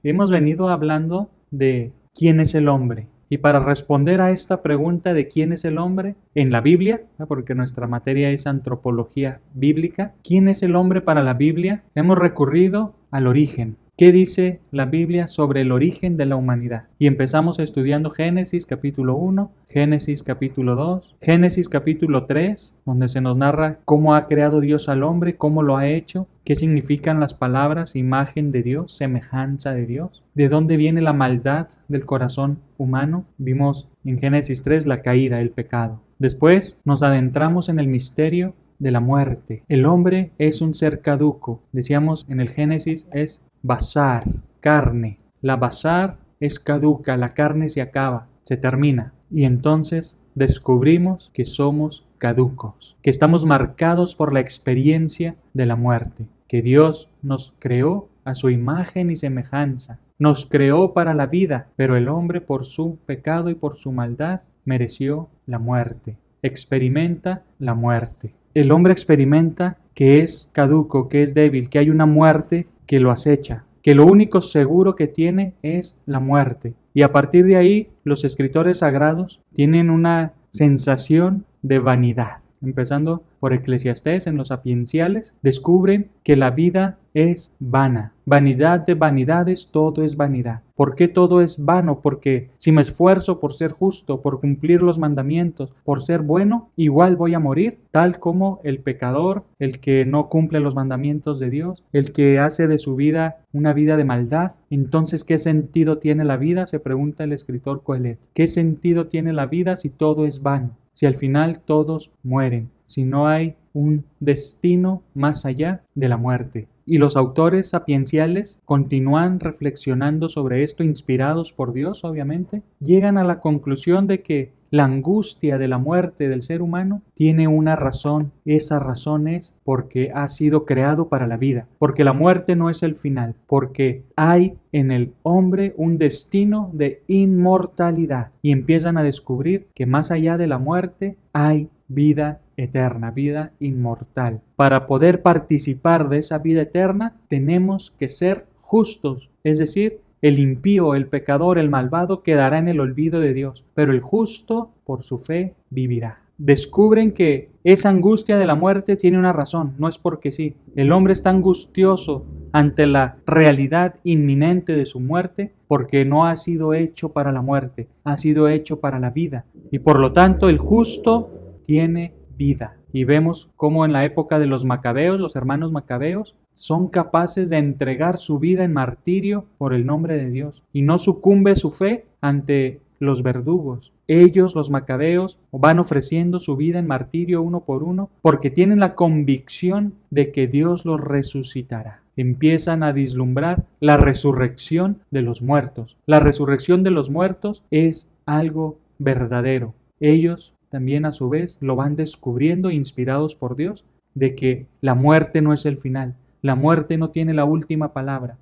Hemos venido hablando de quién es el hombre. Y para responder a esta pregunta de quién es el hombre en la Biblia, porque nuestra materia es antropología bíblica, ¿quién es el hombre para la Biblia? Hemos recurrido al origen. ¿Qué dice la Biblia sobre el origen de la humanidad? Y empezamos estudiando Génesis capítulo 1, Génesis capítulo 2, Génesis capítulo 3, donde se nos narra cómo ha creado Dios al hombre, cómo lo ha hecho, qué significan las palabras imagen de Dios, semejanza de Dios, de dónde viene la maldad del corazón humano. Vimos en Génesis 3 la caída, el pecado. Después nos adentramos en el misterio de la muerte. El hombre es un ser caduco. Decíamos en el Génesis es basar, carne. La basar es caduca, la carne se acaba, se termina. Y entonces descubrimos que somos caducos, que estamos marcados por la experiencia de la muerte, que Dios nos creó a su imagen y semejanza, nos creó para la vida, pero el hombre por su pecado y por su maldad mereció la muerte, experimenta la muerte. El hombre experimenta que es caduco, que es débil, que hay una muerte que lo acecha, que lo único seguro que tiene es la muerte. Y a partir de ahí, los escritores sagrados tienen una sensación de vanidad. Empezando por Eclesiastés, en los sapienciales, descubren que la vida es vana. Vanidad de vanidades, todo es vanidad. ¿Por qué todo es vano? Porque si me esfuerzo por ser justo, por cumplir los mandamientos, por ser bueno, igual voy a morir, tal como el pecador, el que no cumple los mandamientos de Dios, el que hace de su vida una vida de maldad. Entonces, ¿qué sentido tiene la vida? Se pregunta el escritor Coelet. ¿Qué sentido tiene la vida si todo es vano? Si al final todos mueren, si no hay un destino más allá de la muerte. Y los autores sapienciales continúan reflexionando sobre esto, inspirados por Dios, obviamente, llegan a la conclusión de que la angustia de la muerte del ser humano tiene una razón. Esa razón es porque ha sido creado para la vida, porque la muerte no es el final, porque hay en el hombre un destino de inmortalidad y empiezan a descubrir que más allá de la muerte hay vida eterna, vida inmortal. Para poder participar de esa vida eterna tenemos que ser justos, es decir, el impío, el pecador, el malvado quedará en el olvido de Dios, pero el justo por su fe vivirá. Descubren que esa angustia de la muerte tiene una razón, no es porque sí. El hombre está angustioso ante la realidad inminente de su muerte porque no ha sido hecho para la muerte, ha sido hecho para la vida. Y por lo tanto el justo tiene vida. Y vemos cómo en la época de los macabeos, los hermanos macabeos, son capaces de entregar su vida en martirio por el nombre de Dios. Y no sucumbe su fe ante los verdugos. Ellos, los macabeos, van ofreciendo su vida en martirio uno por uno porque tienen la convicción de que Dios los resucitará. Empiezan a vislumbrar la resurrección de los muertos. La resurrección de los muertos es algo verdadero. Ellos también a su vez lo van descubriendo, inspirados por Dios, de que la muerte no es el final. La muerte no tiene la última palabra.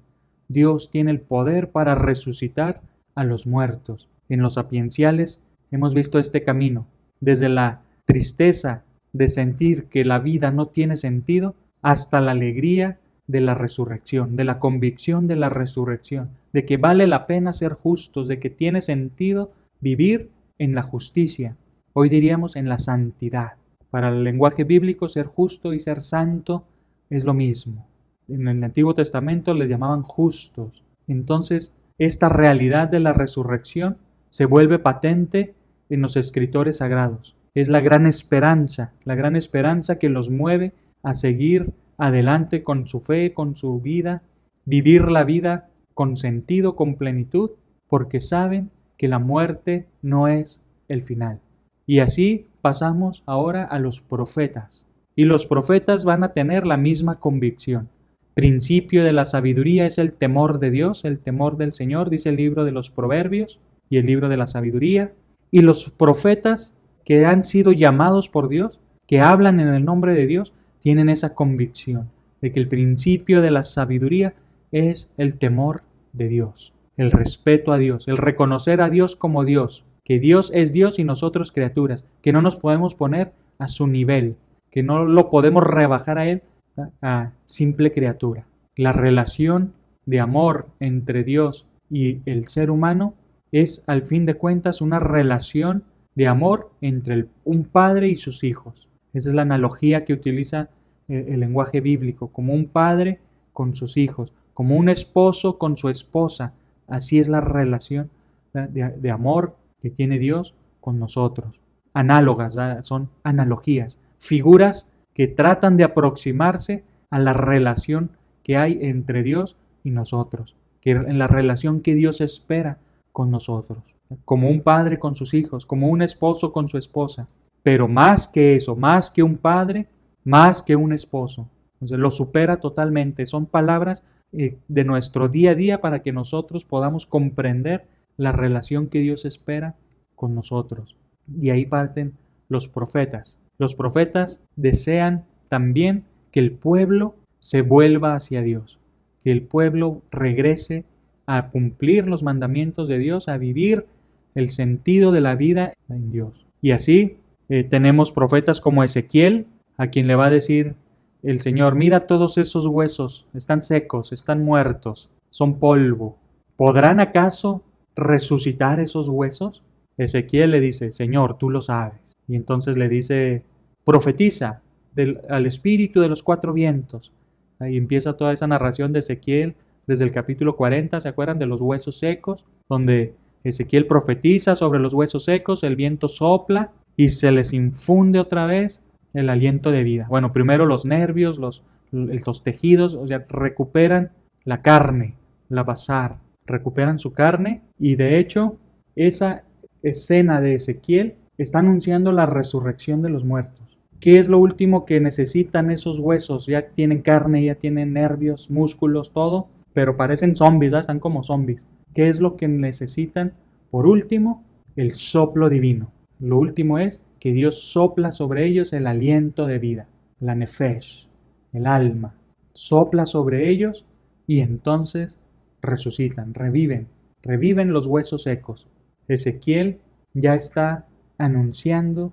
Dios tiene el poder para resucitar a los muertos. En los sapienciales hemos visto este camino, desde la tristeza de sentir que la vida no tiene sentido, hasta la alegría de la resurrección, de la convicción de la resurrección, de que vale la pena ser justos, de que tiene sentido vivir en la justicia. Hoy diríamos en la santidad. Para el lenguaje bíblico, ser justo y ser santo es lo mismo. En el Antiguo Testamento les llamaban justos. Entonces, esta realidad de la resurrección se vuelve patente en los escritores sagrados. Es la gran esperanza que los mueve a seguir adelante con su fe, con su vida, vivir la vida con sentido, con plenitud, porque saben que la muerte no es el final. Y así pasamos ahora a los profetas. Y los profetas van a tener la misma convicción. Principio de la sabiduría es el temor de Dios, el temor del Señor, dice el libro de los Proverbios y el libro de la sabiduría. Y los profetas que han sido llamados por Dios, que hablan en el nombre de Dios, tienen esa convicción de que el principio de la sabiduría es el temor de Dios, el respeto a Dios, el reconocer a Dios como Dios, que Dios es Dios y nosotros criaturas, que no nos podemos poner a su nivel, que no lo podemos rebajar a Él, a simple criatura. La relación de amor entre Dios y el ser humano es, al fin de cuentas, una relación de amor entre un padre y sus hijos. Esa es la analogía que utiliza el lenguaje bíblico, como un padre con sus hijos, como un esposo con su esposa. Así es la relación de amor que tiene Dios con nosotros. Análogas, ¿verdad? Son analogías, figuras que tratan de aproximarse a la relación que hay entre Dios y nosotros, que en la relación que Dios espera con nosotros, como un padre con sus hijos, como un esposo con su esposa, pero más que eso, más que un padre, más que un esposo. Entonces lo supera totalmente. Son palabras de nuestro día a día para que nosotros podamos comprender la relación que Dios espera con nosotros. Y ahí parten los profetas. Los profetas desean también que el pueblo se vuelva hacia Dios, que el pueblo regrese a cumplir los mandamientos de Dios, a vivir el sentido de la vida en Dios. Y así tenemos profetas como Ezequiel, a quien le va a decir el Señor: mira todos esos huesos, están secos, están muertos, son polvo. ¿Podrán acaso resucitar esos huesos? Ezequiel le dice: Señor, tú lo sabes. Y entonces le dice: profetiza al espíritu de los cuatro vientos. Ahí empieza toda esa narración de Ezequiel desde el capítulo 40, ¿se acuerdan? De los huesos secos, donde Ezequiel profetiza sobre los huesos secos, el viento sopla y se les infunde otra vez el aliento de vida. Bueno, primero los nervios, los tejidos, o sea, recuperan la carne, la basar, recuperan su carne, y de hecho esa escena de Ezequiel está anunciando la resurrección de los muertos. ¿Qué es lo último que necesitan esos huesos? Ya tienen carne, ya tienen nervios, músculos, todo, pero parecen zombies, ¿verdad? Están como zombies. ¿Qué es lo que necesitan? Por último, el soplo divino. Lo último es que Dios sopla sobre ellos el aliento de vida, la nefesh, el alma. Sopla sobre ellos y entonces resucitan, reviven los huesos secos. Ezequiel ya está anunciando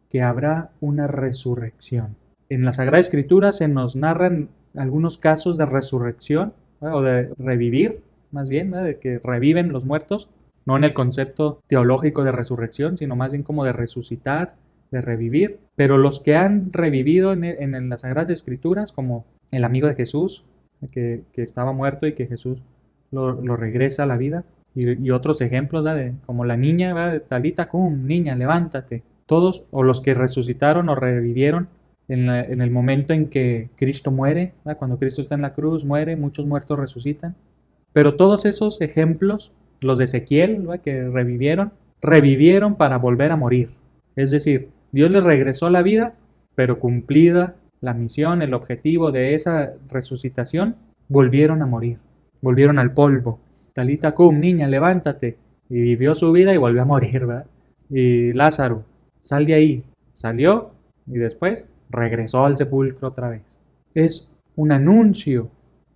que habrá una resurrección. En la Sagrada Escritura se nos narran algunos casos de resurrección, o de revivir, más bien, ¿verdad? De que reviven los muertos, no en el concepto teológico de resurrección, sino más bien como de resucitar, de revivir. Pero los que han revivido en las Sagradas Escrituras, como el amigo de Jesús, que estaba muerto y que Jesús lo regresa a la vida, y otros ejemplos, ¿verdad? Como la niña, ¿verdad? Talita cum, niña, levántate. Todos, o los que resucitaron o revivieron en el momento en que Cristo muere, ¿verdad? Cuando Cristo está en la cruz, muere, muchos muertos resucitan. Pero todos esos ejemplos, los de Ezequiel, ¿verdad? Que revivieron para volver a morir. Es decir, Dios les regresó la vida, pero cumplida la misión, el objetivo de esa resucitación, volvieron a morir, volvieron al polvo. Talita cum, niña, levántate. Y vivió su vida y volvió a morir, ¿verdad? Y Lázaro, sal de ahí. Salió y después regresó al sepulcro otra vez. Es un anuncio,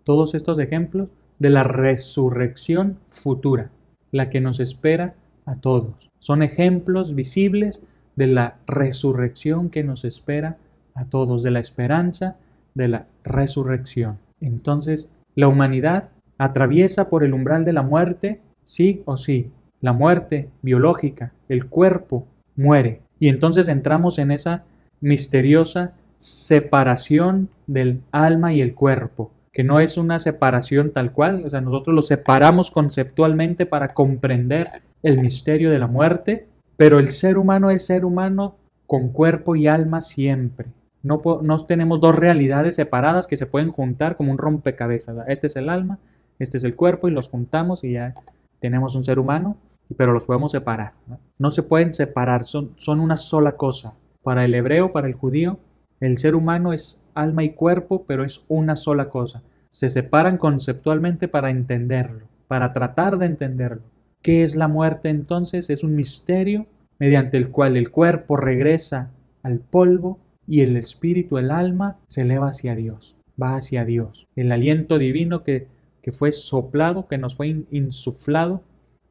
todos estos ejemplos, de la resurrección futura, la que nos espera a todos. Son ejemplos visibles de la resurrección que nos espera a todos, de la esperanza de la resurrección. Entonces, la humanidad atraviesa por el umbral de la muerte, sí o sí. La muerte biológica, el cuerpo muere. Y entonces entramos en esa misteriosa separación del alma y el cuerpo, que no es una separación tal cual, o sea, nosotros lo separamos conceptualmente para comprender el misterio de la muerte, pero el ser humano es ser humano con cuerpo y alma siempre. No tenemos dos realidades separadas que se pueden juntar como un rompecabezas, ¿verdad? Este es el alma, este es el cuerpo, y los juntamos y ya tenemos un ser humano, pero los podemos separar. No se pueden separar, son una sola cosa. Para el hebreo, para el judío, el ser humano es alma y cuerpo, pero es una sola cosa. Se separan conceptualmente para entenderlo, para tratar de entenderlo. ¿Qué es la muerte entonces? Es un misterio mediante el cual el cuerpo regresa al polvo y el espíritu, el alma, se eleva hacia Dios, va hacia Dios. El aliento divino que fue soplado, que nos fue insuflado,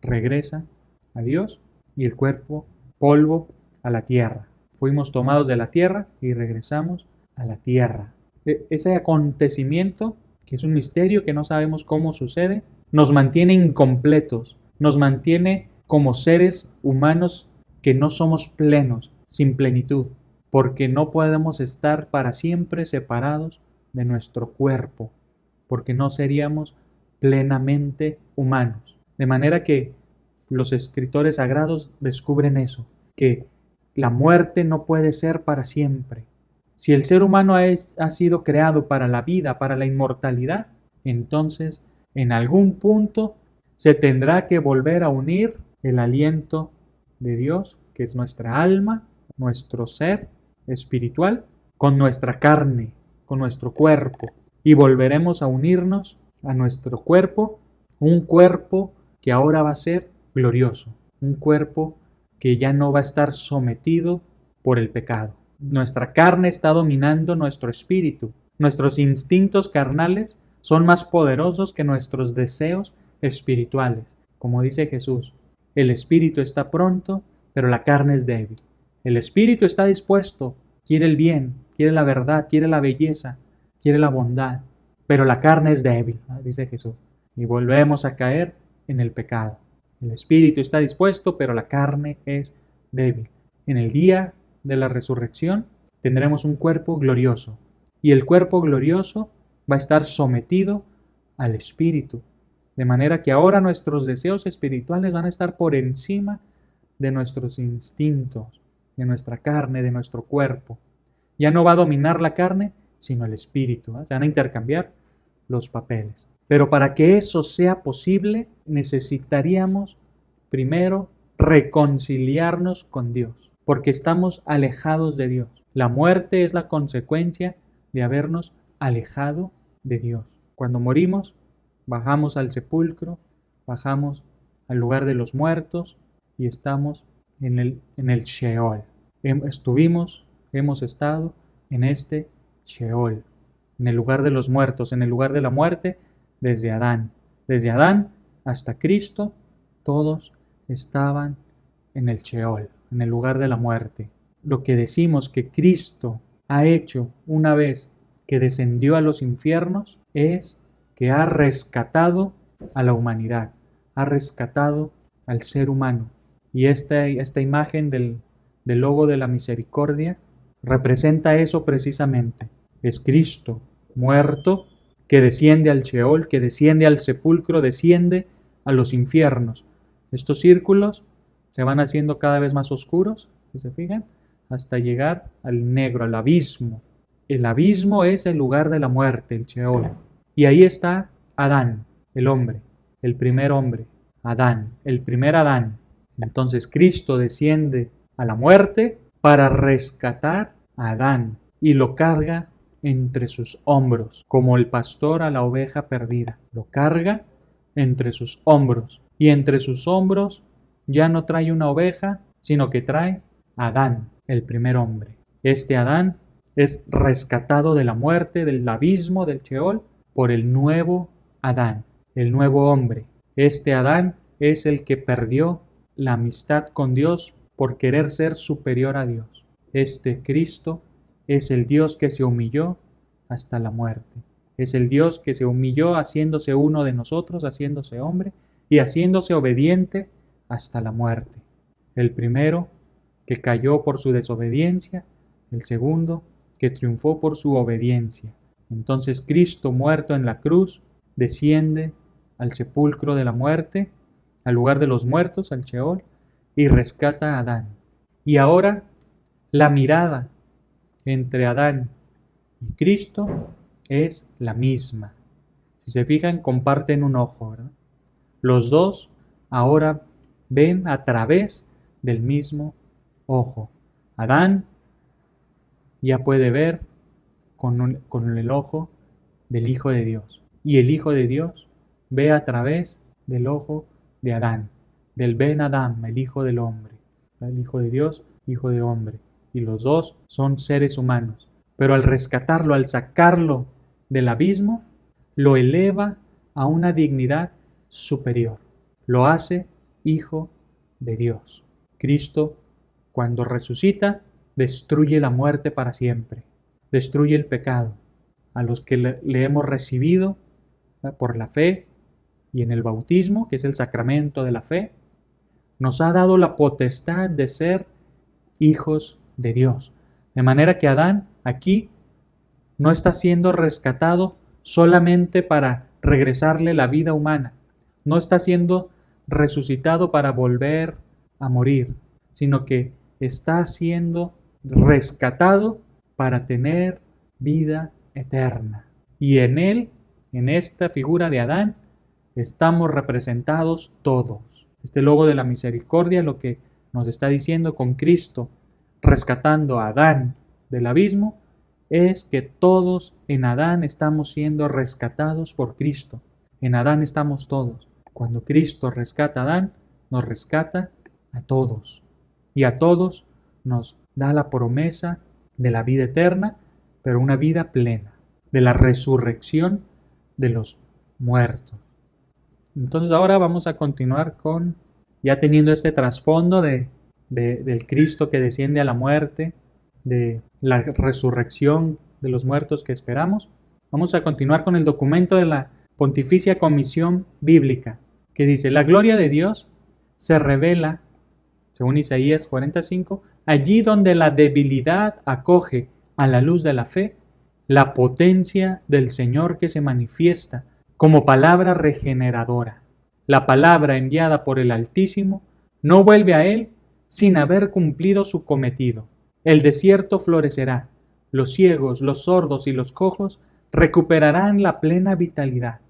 regresa a Dios, y el cuerpo, polvo, a la tierra. Fuimos tomados de la tierra y regresamos a la tierra. Ese acontecimiento que es un misterio que no sabemos cómo sucede, nos mantiene incompletos, nos mantiene como seres humanos que no somos plenos, sin plenitud, porque no podemos estar para siempre separados de nuestro cuerpo, porque no seríamos plenamente humanos. De manera que los escritores sagrados descubren eso, que la muerte no puede ser para siempre. Si el ser humano ha sido creado para la vida, para la inmortalidad, entonces en algún punto se tendrá que volver a unir el aliento de Dios, que es nuestra alma, nuestro ser espiritual, con nuestra carne, con nuestro cuerpo, y volveremos a unirnos a nuestro cuerpo, un cuerpo que ahora va a ser glorioso, un cuerpo que ya no va a estar sometido por el pecado. Nuestra carne está dominando nuestro espíritu. Nuestros instintos carnales son más poderosos que nuestros deseos espirituales. Como dice Jesús, el espíritu está pronto, pero la carne es débil. El espíritu está dispuesto, quiere el bien, quiere la verdad, quiere la belleza, quiere la bondad, pero la carne es débil, dice Jesús. Y volvemos a caer en el pecado. El espíritu está dispuesto, pero la carne es débil. En el día de la resurrección tendremos un cuerpo glorioso, y el cuerpo glorioso va a estar sometido al espíritu, de manera que ahora nuestros deseos espirituales van a estar por encima de nuestros instintos, de nuestra carne, de nuestro cuerpo. Ya no va a dominar la carne, sino el espíritu. Se van a intercambiar los papeles. Pero para que eso sea posible, necesitaríamos primero reconciliarnos con Dios, porque estamos alejados de Dios. La muerte es la consecuencia de habernos alejado de Dios. Cuando morimos, bajamos al sepulcro, bajamos al lugar de los muertos y estamos en el Sheol. Hemos estado en este Sheol, en el lugar de los muertos, en el lugar de la muerte, desde Adán. Desde Adán hasta Cristo, todos estaban en el Sheol, en el lugar de la muerte. Lo que decimos que Cristo ha hecho una vez que descendió a los infiernos es que ha rescatado a la humanidad, ha rescatado al ser humano. Y esta imagen del logo de la misericordia representa eso precisamente. Es Cristo muerto que desciende al Sheol, que desciende al sepulcro, desciende a los infiernos. Estos círculos se van haciendo cada vez más oscuros, si se fijan, hasta llegar al negro, al abismo. El abismo es el lugar de la muerte, el Sheol. Y ahí está Adán, el hombre, el primer hombre, Adán, el primer Adán. Entonces Cristo desciende a la muerte para rescatar a Adán y lo carga entre sus hombros, como el pastor a la oveja perdida. Lo carga entre sus hombros, y entre sus hombros ya no trae una oveja, sino que trae a Adán, el primer hombre. Este Adán es rescatado de la muerte, del abismo, del Sheol, por el nuevo Adán, el nuevo hombre. Este Adán es el que perdió la amistad con Dios por querer ser superior a Dios. Este Cristo es el Dios que se humilló hasta la muerte. Es el Dios que se humilló haciéndose uno de nosotros, haciéndose hombre y haciéndose obediente hasta la muerte. El primero que cayó por su desobediencia, el segundo que triunfó por su obediencia. Entonces Cristo, muerto en la cruz, desciende al sepulcro de la muerte, al lugar de los muertos, al Sheol, y rescata a Adán. Y ahora la mirada entre Adán y Cristo es la misma. Si se fijan, comparten un ojo, ¿verdad? Los dos ahora ven a través del mismo ojo. Adán ya puede ver con el ojo del Hijo de Dios. Y el Hijo de Dios ve a través del ojo de Adán, del Ben Adam, el Hijo del Hombre. El Hijo de Dios, Hijo de Hombre. Y los dos son seres humanos. Pero al rescatarlo, al sacarlo del abismo, lo eleva a una dignidad superior. Lo hace Hijo de Dios. Cristo, cuando resucita, destruye la muerte para siempre. Destruye el pecado. a los que le hemos recibido por la fe y en el bautismo, que es el sacramento de la fe, nos ha dado la potestad de ser hijos de Dios. De manera que Adán aquí no está siendo rescatado solamente para regresarle la vida humana, no está siendo resucitado para volver a morir, sino que está siendo rescatado para tener vida eterna. Y en él, en esta figura de Adán, estamos representados todos. Este logo de la misericordia lo que nos está diciendo con Cristo, rescatando a Adán del abismo, es que todos en Adán estamos siendo rescatados por Cristo. En Adán estamos todos. Cuando Cristo rescata a Adán, nos rescata a todos. Y a todos nos da la promesa de la vida eterna, pero una vida plena, de la resurrección de los muertos. Entonces ahora vamos a continuar con, ya teniendo este trasfondo del Cristo que desciende a la muerte, de la resurrección de los muertos que esperamos, vamos a continuar con el documento de la Pontificia Comisión Bíblica, que dice: la gloria de Dios se revela, según Isaías 45, allí donde la debilidad acoge a la luz de la fe la potencia del Señor que se manifiesta como palabra regeneradora. La palabra enviada por el Altísimo no vuelve a Él sin haber cumplido su cometido. El desierto florecerá, los ciegos, los sordos y los cojos recuperarán la plena vitalidad.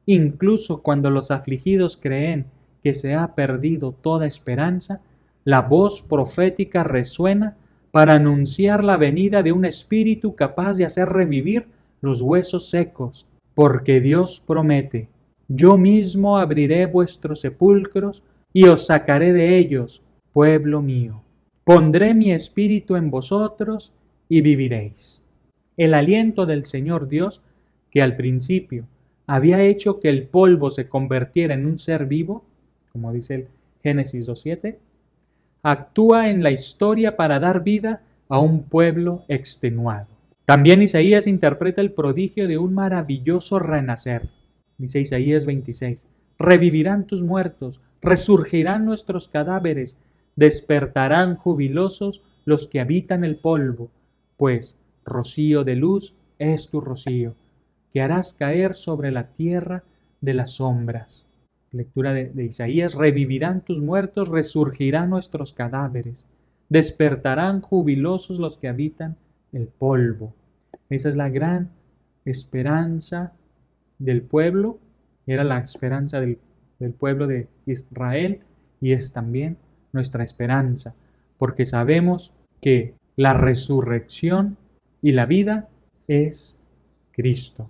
Incluso cuando los afligidos creen que se ha perdido toda esperanza, la voz profética resuena para anunciar la venida de un espíritu capaz de hacer revivir los huesos secos, porque Dios promete: yo mismo abriré vuestros sepulcros y os sacaré de ellos, pueblo mío. Pondré mi espíritu en vosotros y viviréis. El aliento del Señor Dios, que al principio había hecho que el polvo se convirtiera en un ser vivo, como dice el Génesis 2:7, actúa en la historia para dar vida a un pueblo extenuado. También Isaías interpreta el prodigio de un maravilloso renacer. Dice Isaías 26, revivirán tus muertos, resurgirán nuestros cadáveres, despertarán jubilosos los que habitan el polvo, pues rocío de luz es tu rocío, que harás caer sobre la tierra de las sombras. Lectura de Isaías: revivirán tus muertos, resurgirán nuestros cadáveres, despertarán jubilosos los que habitan el polvo. Esa es la gran esperanza del pueblo, era la esperanza del pueblo de Israel y es también nuestra esperanza, porque sabemos que la resurrección y la vida es Cristo.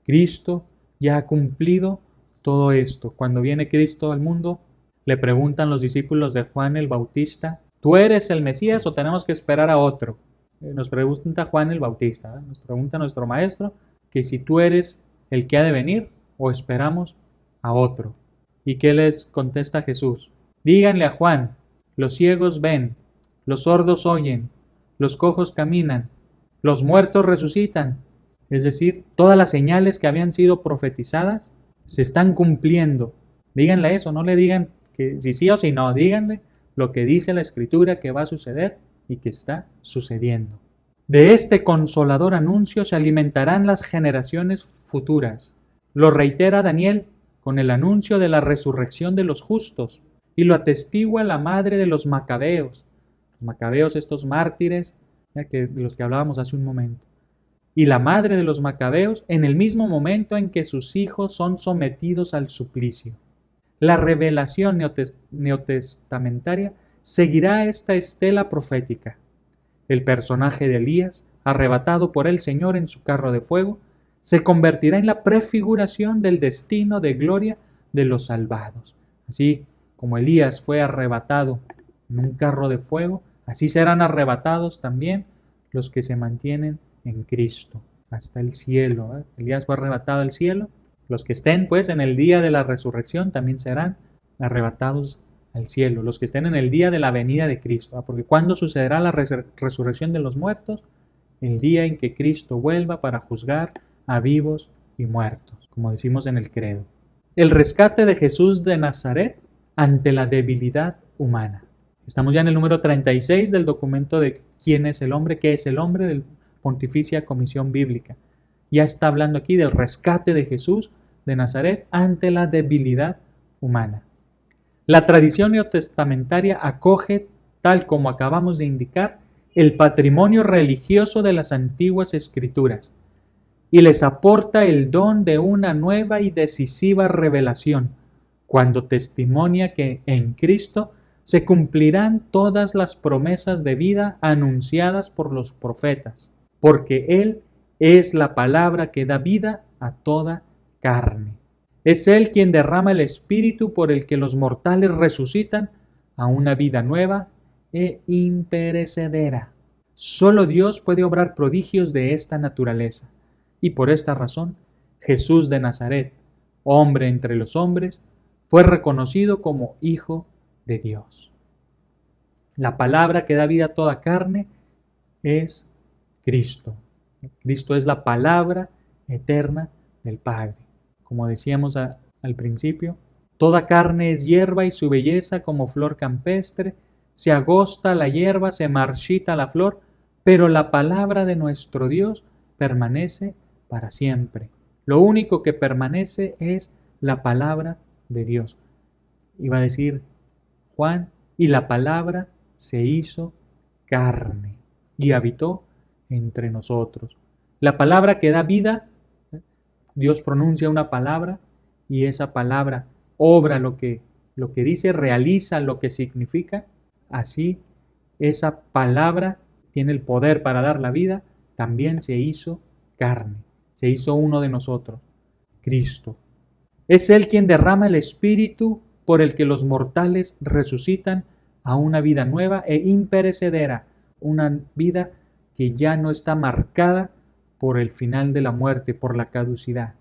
Cristo ya ha cumplido todo esto. Cuando viene Cristo al mundo, le preguntan los discípulos de Juan el Bautista: ¿tú eres el Mesías o tenemos que esperar a otro? Nos pregunta Juan el Bautista, nos pregunta nuestro maestro que si tú eres el que ha de venir o esperamos a otro. ¿Y qué les contesta Jesús? Díganle a Juan: los ciegos ven, los sordos oyen, los cojos caminan, los muertos resucitan. Es decir, todas las señales que habían sido profetizadas se están cumpliendo. Díganle eso, no le digan que si sí o si no, díganle lo que dice la Escritura que va a suceder y que está sucediendo. De este consolador anuncio se alimentarán las generaciones futuras. Lo reitera Daniel con el anuncio de la resurrección de los justos y lo atestigua la madre de los macabeos. Los macabeos, estos mártires de los que hablábamos hace un momento. Y la madre de los macabeos en el mismo momento en que sus hijos son sometidos al suplicio. La revelación neotestamentaria seguirá esta estela profética. El personaje de Elías, arrebatado por el Señor en su carro de fuego, se convertirá en la prefiguración del destino de gloria de los salvados. Así como Elías fue arrebatado en un carro de fuego, así serán arrebatados también los que se mantienen en Cristo hasta el cielo. Elías fue arrebatado al cielo. Los que estén pues en el día de la resurrección también serán arrebatados al cielo. Los que estén en el día de la venida de Cristo. Porque ¿cuándo sucederá la resurrección de los muertos? el día en que Cristo vuelva para juzgar a vivos y muertos, como decimos en el credo. El rescate de Jesús de Nazaret ante la debilidad humana. Estamos ya en el número 36 del documento de ¿Quién es el hombre? ¿Qué es el hombre? Del Pontificia Comisión Bíblica. Ya está hablando aquí del rescate de Jesús de Nazaret ante la debilidad humana. La tradición neotestamentaria acoge, tal como acabamos de indicar, el patrimonio religioso de las antiguas escrituras y les aporta el don de una nueva y decisiva revelación, cuando testimonia que en Cristo se cumplirán todas las promesas de vida anunciadas por los profetas, porque Él es la palabra que da vida a toda carne. Es Él quien derrama el Espíritu por el que los mortales resucitan a una vida nueva e imperecedera. Solo Dios puede obrar prodigios de esta naturaleza, y por esta razón Jesús de Nazaret, hombre entre los hombres, fue reconocido como Hijo de Dios. La palabra que da vida a toda carne es Cristo. Cristo es la palabra eterna del Padre. Como decíamos al principio, toda carne es hierba y su belleza como flor campestre, se agosta la hierba, se marchita la flor, pero la palabra de nuestro Dios permanece para siempre. Lo único que permanece es la palabra de Dios. Iba a decir Juan, y la palabra se hizo carne y habitó entre nosotros. La palabra que da vida, Dios pronuncia una palabra y esa palabra obra lo que dice, realiza lo que significa. Así, esa palabra tiene el poder para dar la vida, también se hizo carne, se hizo uno de nosotros, Cristo. Es Él quien derrama el Espíritu por el que los mortales resucitan a una vida nueva e imperecedera, una vida que ya no está marcada por el final de la muerte, por la caducidad.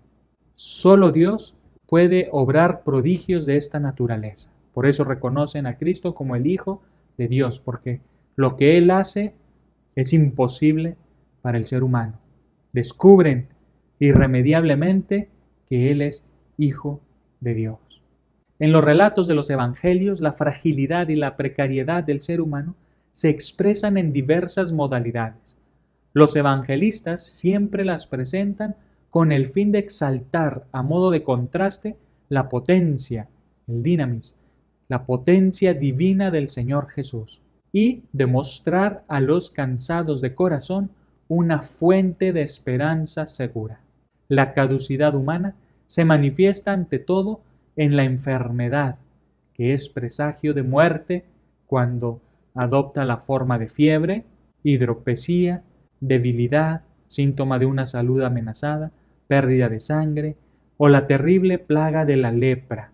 Solo Dios puede obrar prodigios de esta naturaleza. Por eso reconocen a Cristo como el Hijo de Dios, porque lo que Él hace es imposible para el ser humano. Descubren irremediablemente que Él es Hijo de Dios. En los relatos de los evangelios, la fragilidad y la precariedad del ser humano se expresan en diversas modalidades. Los evangelistas siempre las presentan con el fin de exaltar a modo de contraste la potencia, el dinamis, la potencia divina del Señor Jesús y demostrar a los cansados de corazón una fuente de esperanza segura. La caducidad humana se manifiesta ante todo en la enfermedad, que es presagio de muerte cuando adopta la forma de fiebre, hidropesía, debilidad, síntoma de una salud amenazada, pérdida de sangre, o la terrible plaga de la lepra.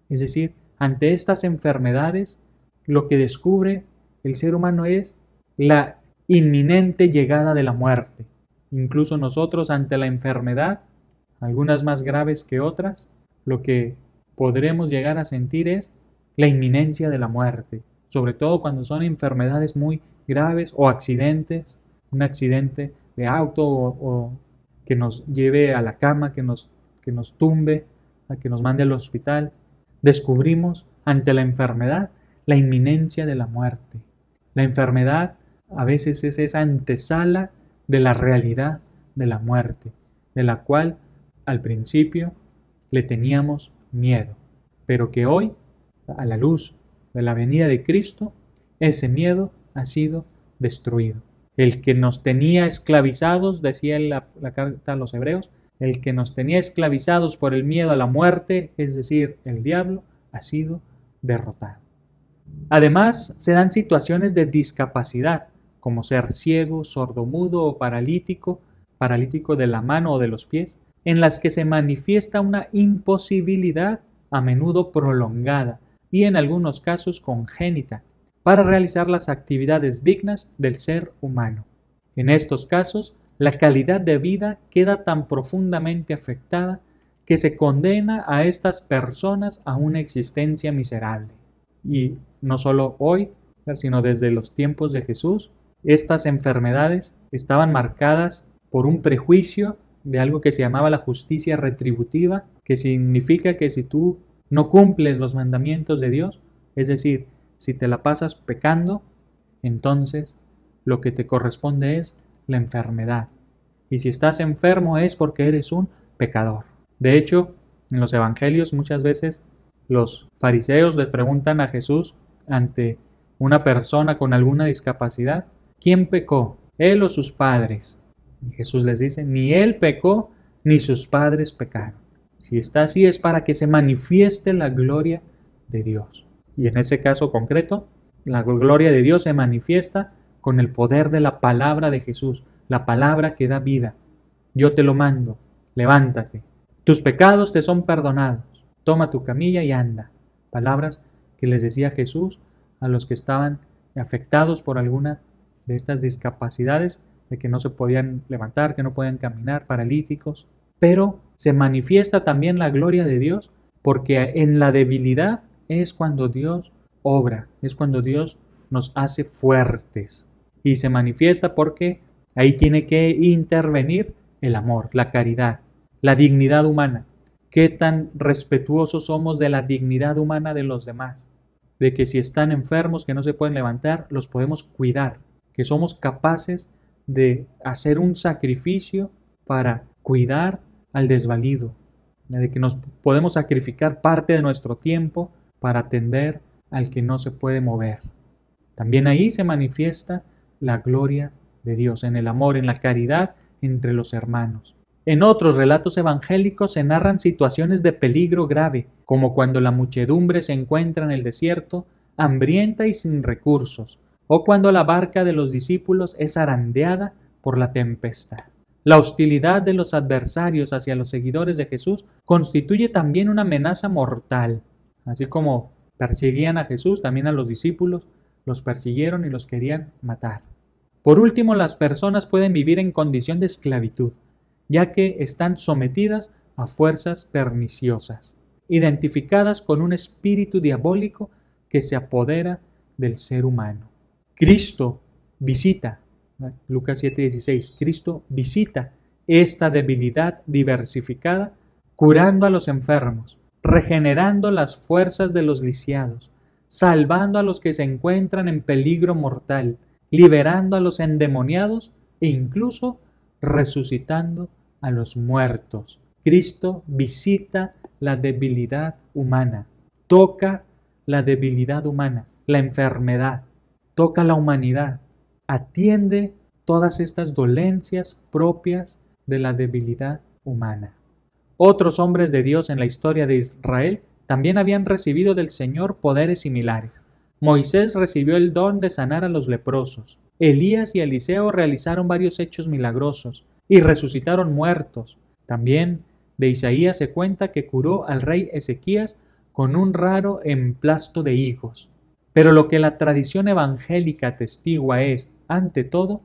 Es decir, ante estas enfermedades, lo que descubre el ser humano es la inminente llegada de la muerte. Incluso nosotros ante la enfermedad, algunas más graves que otras, lo que podremos llegar a sentir es la inminencia de la muerte, sobre todo cuando son enfermedades muy graves o accidentes, un accidente de auto o que nos lleve a la cama, que nos tumbe, a que nos mande al hospital. Descubrimos ante la enfermedad la inminencia de la muerte. La enfermedad a veces es esa antesala de la realidad de la muerte, de la cual al principio le teníamos miedo, pero que hoy, a la luz de la venida de Cristo, ese miedo ha sido destruido. El que nos tenía esclavizados, decía la carta a los Hebreos, el que nos tenía esclavizados por el miedo a la muerte, es decir, el diablo, ha sido derrotado. Además, se dan situaciones de discapacidad, como ser ciego, sordomudo o paralítico de la mano o de los pies, en las que se manifiesta una imposibilidad a menudo prolongada y en algunos casos congénita para realizar las actividades dignas del ser humano. En estos casos, la calidad de vida queda tan profundamente afectada que se condena a estas personas a una existencia miserable. Y no solo hoy, sino desde los tiempos de Jesús, Estas enfermedades estaban marcadas por un prejuicio de algo que se llamaba la justicia retributiva, que significa que si tú no cumples los mandamientos de Dios, es decir, si te la pasas pecando, entonces lo que te corresponde es la enfermedad. Y si estás enfermo es porque eres un pecador. De hecho, en los evangelios muchas veces los fariseos le preguntan a Jesús ante una persona con alguna discapacidad, ¿quién pecó? ¿Él o sus padres? Y Jesús les dice, ni él pecó, ni sus padres pecaron. Si está así es para que se manifieste la gloria de Dios. Y en ese caso concreto, la gloria de Dios se manifiesta con el poder de la palabra de Jesús, la palabra que da vida. Yo te lo mando, levántate. Tus pecados te son perdonados. Toma tu camilla y anda. Palabras que les decía Jesús a los que estaban afectados por alguna de estas discapacidades, de que no se podían levantar, que no podían caminar, paralíticos. Pero se manifiesta también la gloria de Dios, porque en la debilidad es cuando Dios obra, es cuando Dios nos hace fuertes. Y se manifiesta porque ahí tiene que intervenir el amor, la caridad, la dignidad humana. ¿Qué tan respetuosos somos de la dignidad humana de los demás? De que si están enfermos, que no se pueden levantar, los podemos cuidar, que somos capaces de hacer un sacrificio para cuidar al desvalido, de que nos podemos sacrificar parte de nuestro tiempo para atender al que no se puede mover. También ahí se manifiesta la gloria de Dios, en el amor, en la caridad entre los hermanos. En otros relatos evangélicos se narran situaciones de peligro grave, como cuando la muchedumbre se encuentra en el desierto, hambrienta y sin recursos, o cuando la barca de los discípulos es zarandeada por la tempestad. La hostilidad de los adversarios hacia los seguidores de Jesús constituye también una amenaza mortal. Así como perseguían a Jesús, también a los discípulos los persiguieron y los querían matar. Por último, las personas pueden vivir en condición de esclavitud, ya que están sometidas a fuerzas perniciosas, identificadas con un espíritu diabólico que se apodera del ser humano. Cristo visita, Lucas 7:16, Cristo visita esta debilidad diversificada, curando a los enfermos, regenerando las fuerzas de los lisiados, salvando a los que se encuentran en peligro mortal, liberando a los endemoniados e incluso resucitando a los muertos. Cristo visita la debilidad humana, toca la debilidad humana, la enfermedad, toca la humanidad, atiende todas estas dolencias propias de la debilidad humana. Otros hombres de Dios en la historia de Israel también habían recibido del Señor poderes similares. Moisés recibió el don de sanar a los leprosos. Elías y Eliseo realizaron varios hechos milagrosos y resucitaron muertos. También de Isaías se cuenta que curó al rey Ezequías con un raro emplasto de higos. Pero lo que la tradición evangélica atestigua es, ante todo,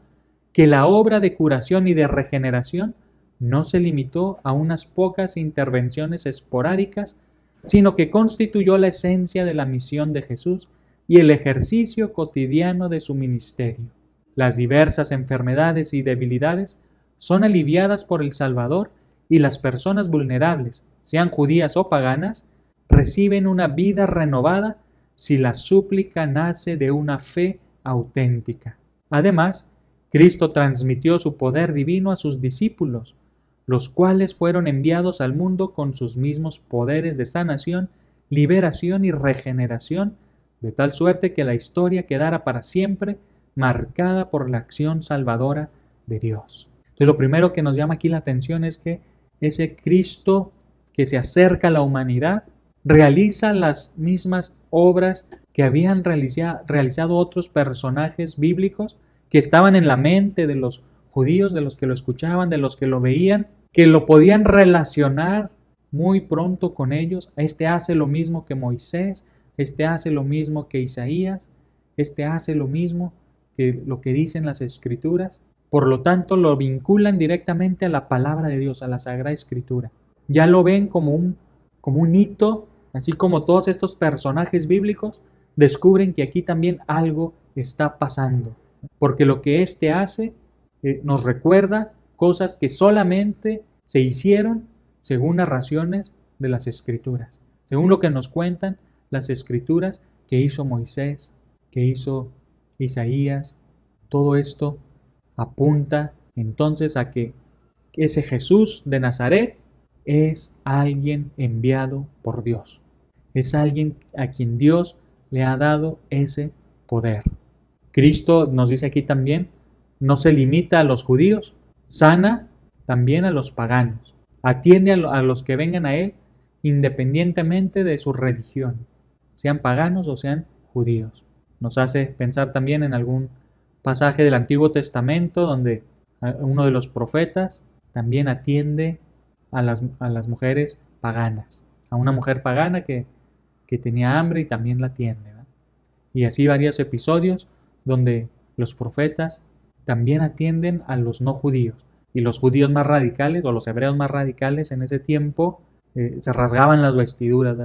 que la obra de curación y de regeneración no se limitó a unas pocas intervenciones esporádicas, sino que constituyó la esencia de la misión de Jesús y el ejercicio cotidiano de su ministerio. Las diversas enfermedades y debilidades son aliviadas por el Salvador y las personas vulnerables, sean judías o paganas, reciben una vida renovada si la súplica nace de una fe auténtica. Además, Cristo transmitió su poder divino a sus discípulos, los cuales fueron enviados al mundo con sus mismos poderes de sanación, liberación y regeneración, de tal suerte que la historia quedara para siempre marcada por la acción salvadora de Dios. Entonces, lo primero que nos llama aquí la atención es que ese Cristo que se acerca a la humanidad realiza las mismas obras que habían realizado otros personajes bíblicos que estaban en la mente de los judíos, de los que lo escuchaban, de los que lo veían, que lo podían relacionar muy pronto con ellos. Este hace lo mismo que Moisés, este hace lo mismo que Isaías, este hace lo mismo que lo que dicen las Escrituras. Por lo tanto, lo vinculan directamente a la palabra de Dios, a la Sagrada Escritura. Ya lo ven como un hito, así como todos estos personajes bíblicos descubren que aquí también algo está pasando. porque lo que éste hace nos recuerda cosas que solamente se hicieron según narraciones de las Escrituras, según lo que nos cuentan las Escrituras que hizo Moisés, que hizo Isaías. Todo esto apunta entonces a que ese Jesús de Nazaret es alguien enviado por Dios. Es alguien a quien Dios le ha dado ese poder. Cristo, nos dice aquí también, no se limita a los judíos, sana también a los paganos, atiende a los que vengan a Él independientemente de su religión, sean paganos o sean judíos. Nos hace pensar también en algún pasaje del Antiguo Testamento donde uno de los profetas también atiende a las mujeres paganas, a una mujer pagana que tenía hambre y también la atiende, ¿verdad? Y así varios episodios donde los profetas también atienden a los no judíos. Y los judíos más radicales, o los hebreos más radicales en ese tiempo, se rasgaban las vestiduras.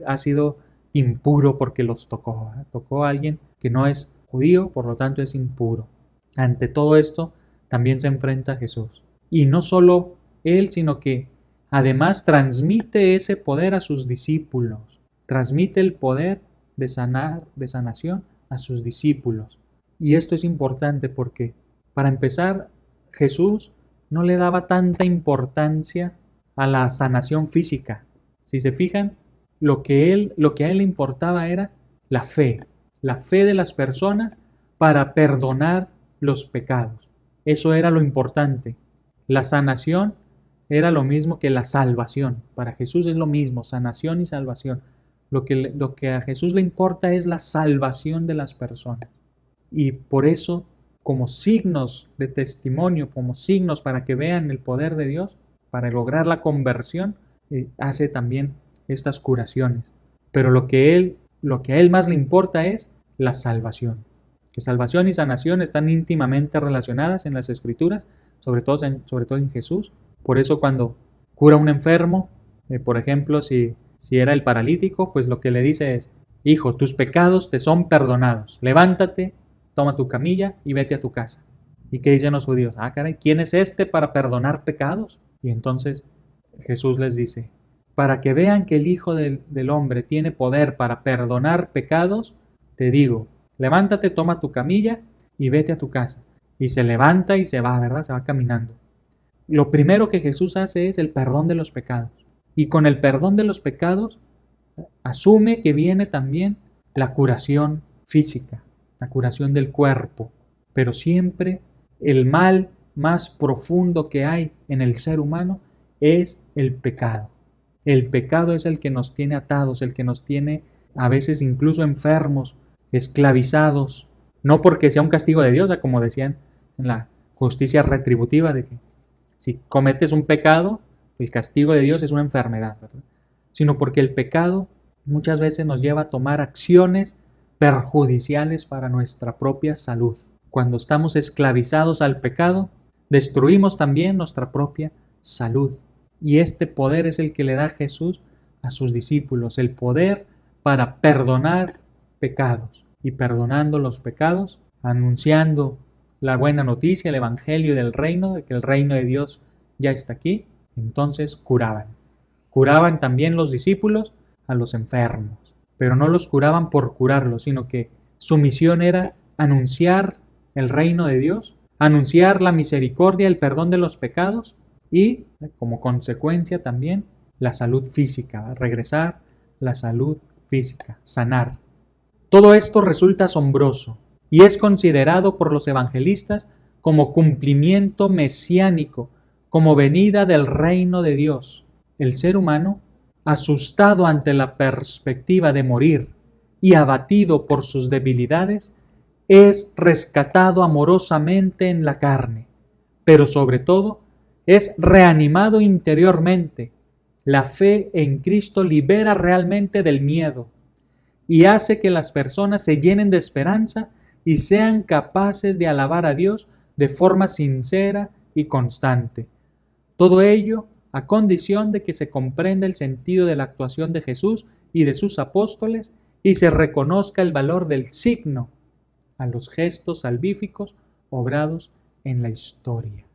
Ha sido impuro porque los tocó. Tocó a alguien que no es judío, por lo tanto es impuro. Ante todo esto, también se enfrenta Jesús. Y no solo él, sino que además transmite ese poder a sus discípulos. Transmite el poder de sanación a sus discípulos. Y esto es importante porque, para empezar, Jesús no le daba tanta importancia a la sanación física. Si se fijan, lo que a él le importaba era la fe de las personas para perdonar los pecados. Eso era lo importante. La sanación era lo mismo que la salvación. Para Jesús es lo mismo, sanación y salvación. Lo que a Jesús le importa es la salvación de las personas. Y por eso, como signos de testimonio, como signos para que vean el poder de Dios, para lograr la conversión, hace también estas curaciones. Pero lo que a él más le importa es la salvación. Que salvación y sanación están íntimamente relacionadas en las Escrituras, sobre todo en Jesús. Por eso cuando cura a un enfermo, por ejemplo, si era el paralítico, pues lo que le dice es: hijo, tus pecados te son perdonados. Levántate, toma tu camilla y vete a tu casa. ¿Y qué dicen los judíos? Caray, ¿quién es este para perdonar pecados? Y entonces Jesús les dice: para que vean que el Hijo del Hombre tiene poder para perdonar pecados, te digo, levántate, toma tu camilla y vete a tu casa. Y se levanta y se va, ¿verdad? Se va caminando. Lo primero que Jesús hace es el perdón de los pecados. Y con el perdón de los pecados, asume que viene también la curación física, la curación del cuerpo. Pero siempre el mal más profundo que hay en el ser humano es el pecado. El pecado es el que nos tiene atados, el que nos tiene a veces incluso enfermos, esclavizados, no porque sea un castigo de Dios, como decían en la justicia retributiva, de que si cometes un pecado, el castigo de Dios es una enfermedad, ¿verdad? Sino porque el pecado muchas veces nos lleva a tomar acciones perjudiciales para nuestra propia salud. Cuando estamos esclavizados al pecado, destruimos también nuestra propia salud. Y este poder es el que le da Jesús a sus discípulos, el poder para perdonar pecados. Y perdonando los pecados, anunciando la buena noticia, el evangelio del reino, de que el reino de Dios ya está aquí, entonces curaban. Curaban también los discípulos a los enfermos, pero no los curaban por curarlos, sino que su misión era anunciar el reino de Dios, anunciar la misericordia, el perdón de los pecados y, como consecuencia también, la salud física, regresar la salud física, sanar. Todo esto resulta asombroso y es considerado por los evangelistas como cumplimiento mesiánico, como venida del reino de Dios. El ser humano, asustado ante la perspectiva de morir y abatido por sus debilidades, es rescatado amorosamente en la carne, pero sobre todo es reanimado interiormente. La fe en Cristo libera realmente del miedo y hace que las personas se llenen de esperanza y sean capaces de alabar a Dios de forma sincera y constante. Todo ello a condición de que se comprenda el sentido de la actuación de Jesús y de sus apóstoles y se reconozca el valor del signo a los gestos salvíficos obrados en la historia.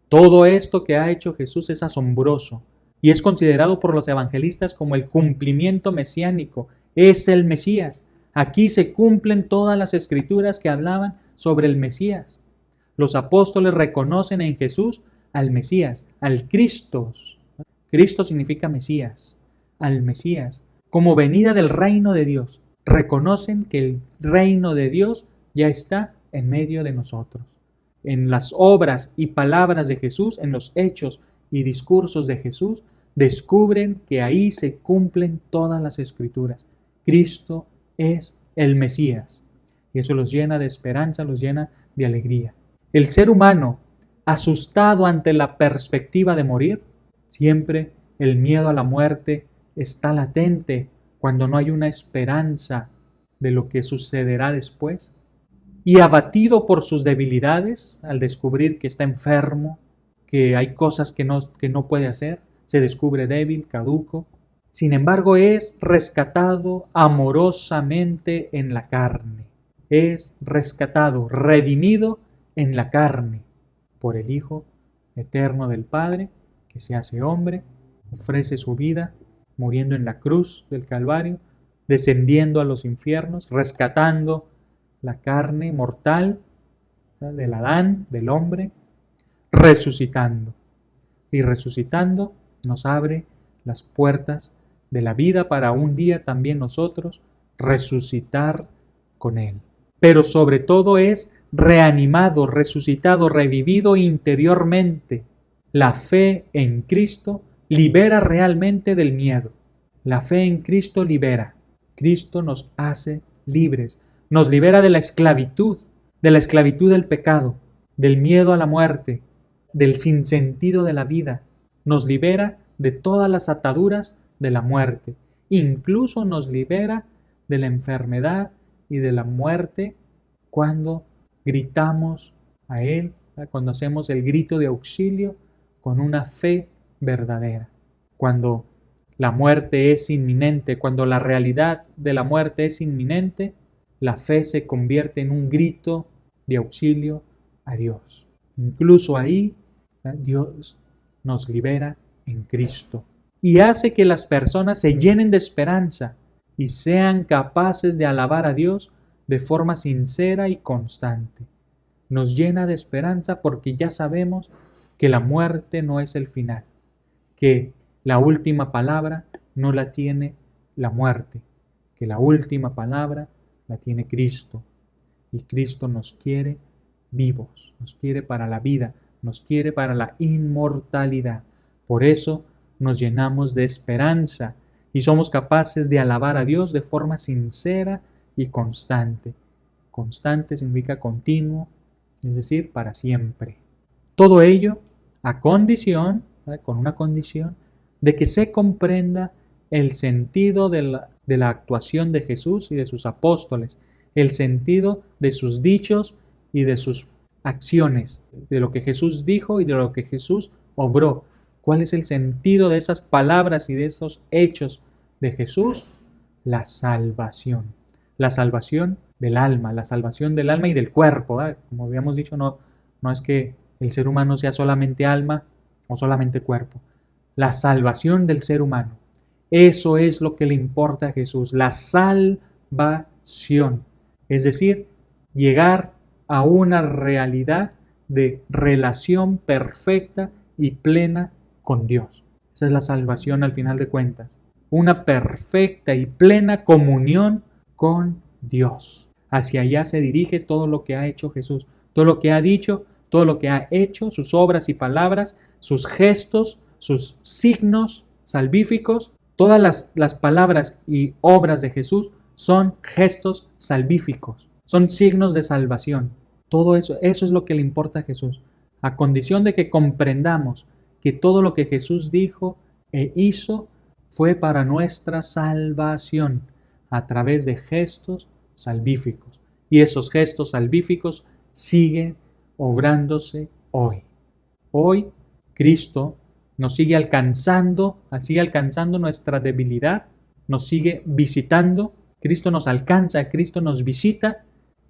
Todo esto que ha hecho Jesús es asombroso y es considerado por los evangelistas como el cumplimiento mesiánico. Es el Mesías. Aquí se cumplen todas las escrituras que hablaban sobre el Mesías. Los apóstoles reconocen en Jesús al Mesías, al Cristo. Cristo significa Mesías, al Mesías, como venida del reino de Dios. Reconocen que el reino de Dios ya está en medio de nosotros. En las obras y palabras de Jesús, en los hechos y discursos de Jesús, descubren que ahí se cumplen todas las escrituras. Cristo es el Mesías. Y eso los llena de esperanza, los llena de alegría. El ser humano, asustado ante la perspectiva de morir, siempre el miedo a la muerte está latente cuando no hay una esperanza de lo que sucederá después. Y abatido por sus debilidades, al descubrir que está enfermo, que hay cosas que no puede hacer, se descubre débil, caduco. Sin embargo, es rescatado amorosamente en la carne. Es rescatado, redimido en la carne por el Hijo eterno del Padre, que se hace hombre, ofrece su vida, muriendo en la cruz del Calvario, descendiendo a los infiernos, rescatando la carne mortal del Adán, del hombre, resucitando. Y resucitando nos abre las puertas de la vida para un día también nosotros resucitar con Él. Pero sobre todo es reanimado, resucitado, revivido interiormente. La fe en Cristo libera realmente del miedo. La fe en Cristo libera. Cristo nos hace libres. Nos libera de la esclavitud del pecado, del miedo a la muerte, del sinsentido de la vida. Nos libera de todas las ataduras de la muerte. Incluso nos libera de la enfermedad y de la muerte cuando gritamos a Él, cuando hacemos el grito de auxilio con una fe verdadera. Cuando la muerte es inminente, cuando la realidad de la muerte es inminente, la fe se convierte en un grito de auxilio a Dios. Incluso ahí, Dios nos libera en Cristo y hace que las personas se llenen de esperanza y sean capaces de alabar a Dios de forma sincera y constante. Nos llena de esperanza porque ya sabemos que la muerte no es el final, que la última palabra no la tiene la muerte, que la última palabra la tiene Cristo. Y Cristo nos quiere vivos, nos quiere para la vida, nos quiere para la inmortalidad. Por eso nos llenamos de esperanza y somos capaces de alabar a Dios de forma sincera y constante. Constante significa continuo, es decir, para siempre. Todo ello a condición, con una condición, de que se comprenda el sentido de la actuación de Jesús y de sus apóstoles, el sentido de sus dichos y de sus acciones, de lo que Jesús dijo y de lo que Jesús obró. ¿Cuál es el sentido de esas palabras y de esos hechos de Jesús? La salvación. La salvación del alma, la salvación del alma y del cuerpo. Como habíamos dicho, no es que el ser humano sea solamente alma o solamente cuerpo. La salvación del ser humano. Eso es lo que le importa a Jesús, la salvación. Es decir, llegar a una realidad de relación perfecta y plena con Dios. Esa es la salvación al final de cuentas. Una perfecta y plena comunión con Dios. Hacia allá se dirige todo lo que ha hecho Jesús, todo lo que ha dicho, todo lo que ha hecho, sus obras y palabras, sus gestos, sus signos salvíficos. Todas las palabras y obras de Jesús son gestos salvíficos, son signos de salvación. Todo eso es lo que le importa a Jesús, a condición de que comprendamos que todo lo que Jesús dijo e hizo fue para nuestra salvación a través de gestos salvíficos. Y esos gestos salvíficos siguen obrándose hoy. Hoy Cristo nos sigue alcanzando nuestra debilidad, nos sigue visitando. Cristo nos alcanza, Cristo nos visita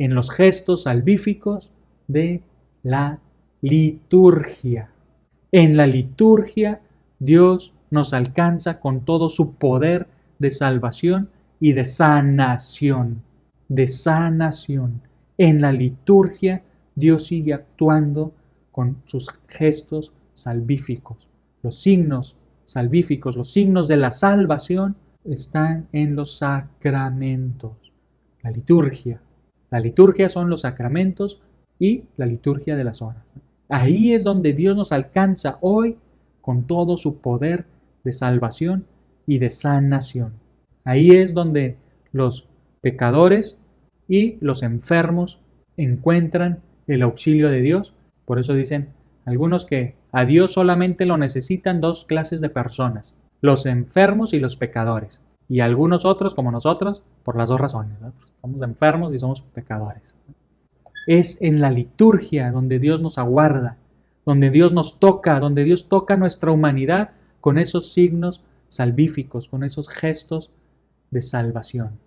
en los gestos salvíficos de la liturgia. En la liturgia Dios nos alcanza con todo su poder de salvación y de sanación. De sanación. En la liturgia Dios sigue actuando con sus gestos salvíficos. Los signos salvíficos, los signos de la salvación están en los sacramentos. La liturgia. La liturgia son los sacramentos y la liturgia de las horas. Ahí es donde Dios nos alcanza hoy con todo su poder de salvación y de sanación. Ahí es donde los pecadores y los enfermos encuentran el auxilio de Dios. Por eso dicen algunos que a Dios solamente lo necesitan dos clases de personas, los enfermos y los pecadores. Y algunos otros, como nosotros, por las dos razones, ¿no? Somos enfermos y somos pecadores. Es en la liturgia donde Dios nos aguarda, donde Dios nos toca, donde Dios toca nuestra humanidad con esos signos salvíficos, con esos gestos de salvación.